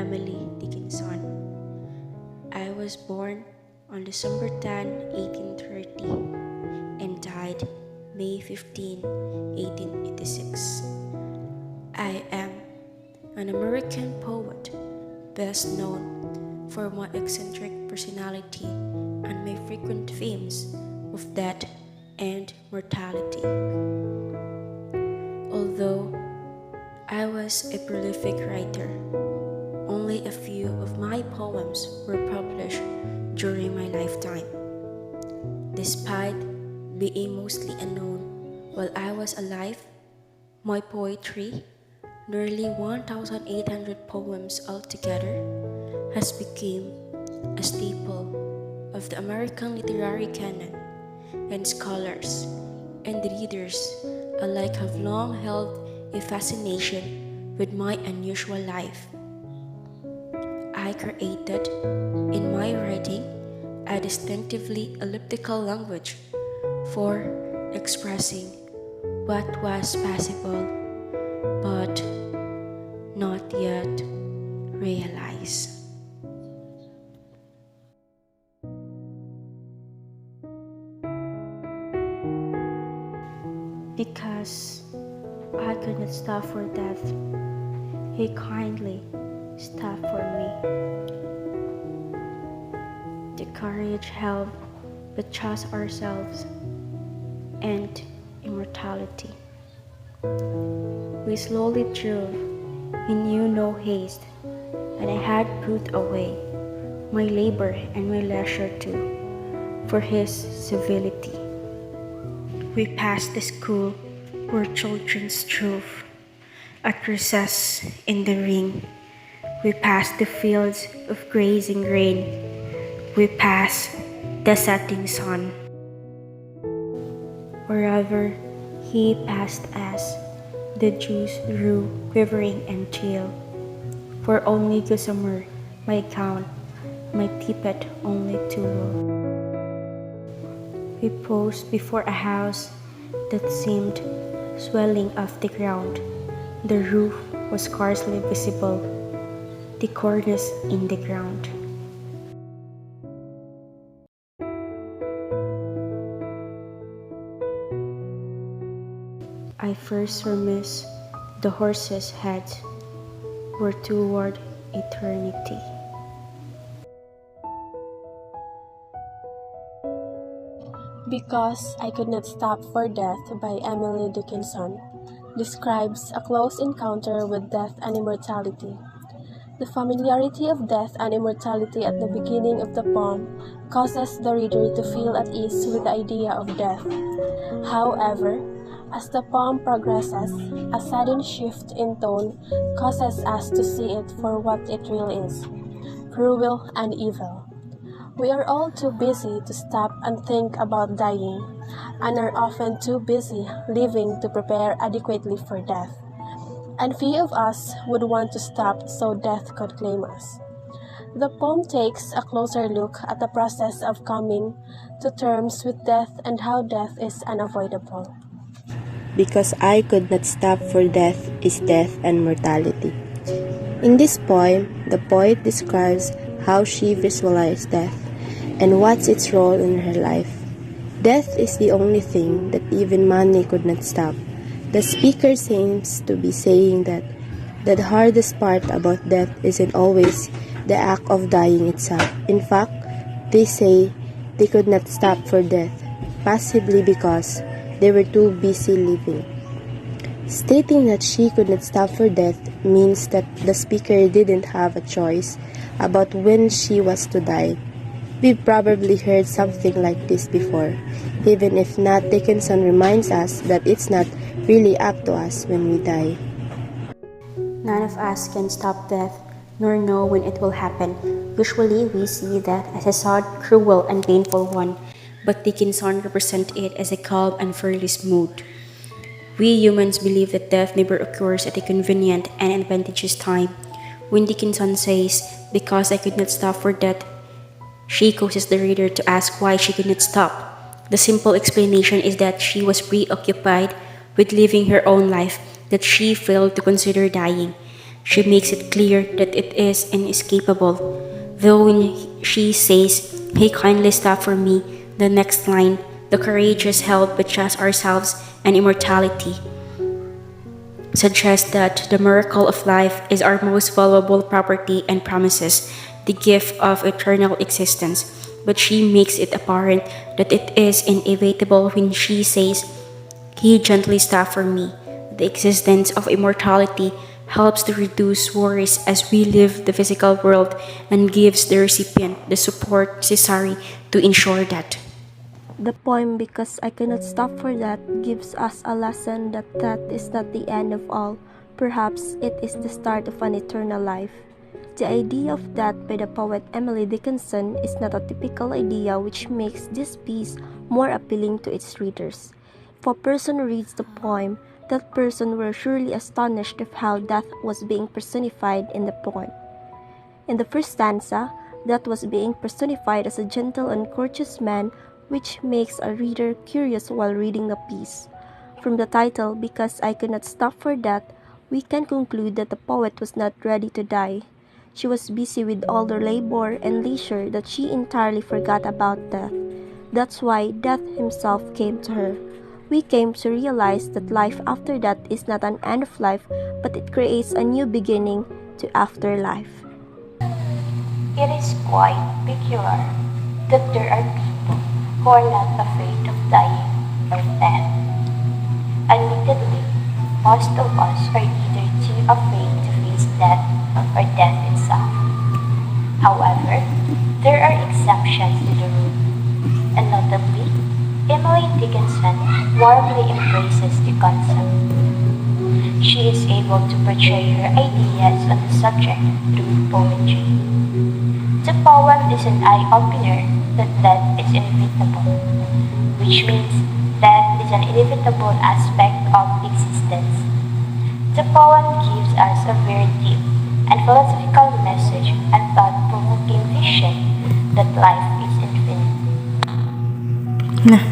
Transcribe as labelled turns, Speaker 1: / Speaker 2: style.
Speaker 1: Emily Dickinson. I was born on December 10, 1830 and died May 15, 1886. I am an American poet, best known for my eccentric personality and my frequent themes of death and mortality. Although I was a prolific writer, only a few of my poems were published during my lifetime. Despite being mostly unknown while I was alive, my poetry, nearly 1,800 poems altogether, has become a staple of the American literary canon, and scholars and readers alike have long held a fascination with my unusual life. I created, in my writing, a distinctively elliptical language for expressing what was possible but not yet realized. Because I could not stop for death, he kindly stopped for me. The courage held but trust ourselves and immortality. We slowly drove, he knew no haste, and I had put away my labor and my leisure too, for his civility. We passed the school where children strove at recess in the ring. We passed the fields of grazing grain. We passed the setting sun. Wherever he passed us, the dews grew quivering and chill. For only gossamer my gown, my tippet only tulle. We paused before a house that seemed swelling off the ground. The roof was scarcely visible, the cornice in the ground. I first surmised the horses' heads were toward eternity.
Speaker 2: Because I Could Not Stop for Death by Emily Dickinson describes a close encounter with death and immortality. The familiarity of death and immortality at the beginning of the poem causes the reader to feel at ease with the idea of death. However, as the poem progresses, a sudden shift in tone causes us to see it for what it really is: cruel and evil. We are all too busy to stop and think about dying, and are often too busy living to prepare adequately for death. And few of us would want to stop so death could claim us. The poem takes a closer look at the process of coming to terms with death and how death is unavoidable.
Speaker 3: Because I could not stop for death is death and mortality. In this poem, the poet describes how she visualized death and what's its role in her life. Death is the only thing that even money could not stop. The speaker seems to be saying that the hardest part about death isn't always the act of dying itself. In fact, they say they could not stop for death, possibly because they were too busy living. Stating that she could not stop for death means that the speaker didn't have a choice about when she was to die. We've probably heard something like this before, even if not. Dickinson reminds us that it's not really up to us when we die.
Speaker 1: None of us can stop death, nor know when it will happen. Usually we see death as a sad, cruel, and painful one, but Dickinson represents it as a calm and fairly smooth. We humans believe that death never occurs at a convenient and advantageous time. When Dickinson says, "Because I could not stop for death," she causes the reader to ask why she could not stop. The simple explanation is that she was preoccupied with living her own life, that she failed to consider dying. She makes it clear that it is inescapable. Though when she says, "Hey, kindly stop for me," the next line, "The courageous help but just ourselves and immortality," suggests that the miracle of life is our most valuable property and promises the gift of eternal existence. But she makes it apparent that it is inevitable when she says, "He gently stopped for me." The existence of immortality helps to reduce worries as we live the physical world and gives the recipient the support necessary to ensure that.
Speaker 2: The poem "Because I Cannot Stop for That" gives us a lesson that death is not the end of all. Perhaps it is the start of an eternal life. The idea of death by the poet Emily Dickinson is not a typical idea, which makes this piece more appealing to its readers. If a person reads the poem, that person were surely astonished of how death was being personified in the poem. In the first stanza, death was being personified as a gentle and courteous man, which makes a reader curious while reading the piece. From the title, "Because I Could Not Stop for That," we can conclude that the poet was not ready to die. She was busy with all the labor and leisure that she entirely forgot about death. That's why death himself came to her. We came to realize that life after death is not an end of life, but it creates a new beginning to afterlife.
Speaker 4: It is quite peculiar that there are people who are not afraid of dying or death. Admittedly, most of us are either too afraid to face death or death itself. However, there are exceptions to the rule, and notably, Emily Dickinson warmly embraces the concept. She is able to portray her ideas on the subject through poetry. The poem is an eye-opener that death is inevitable, which means death is an inevitable aspect of existence. The poem gives us a very deep and philosophical message and thought-provoking vision that life is infinite.
Speaker 1: Nah,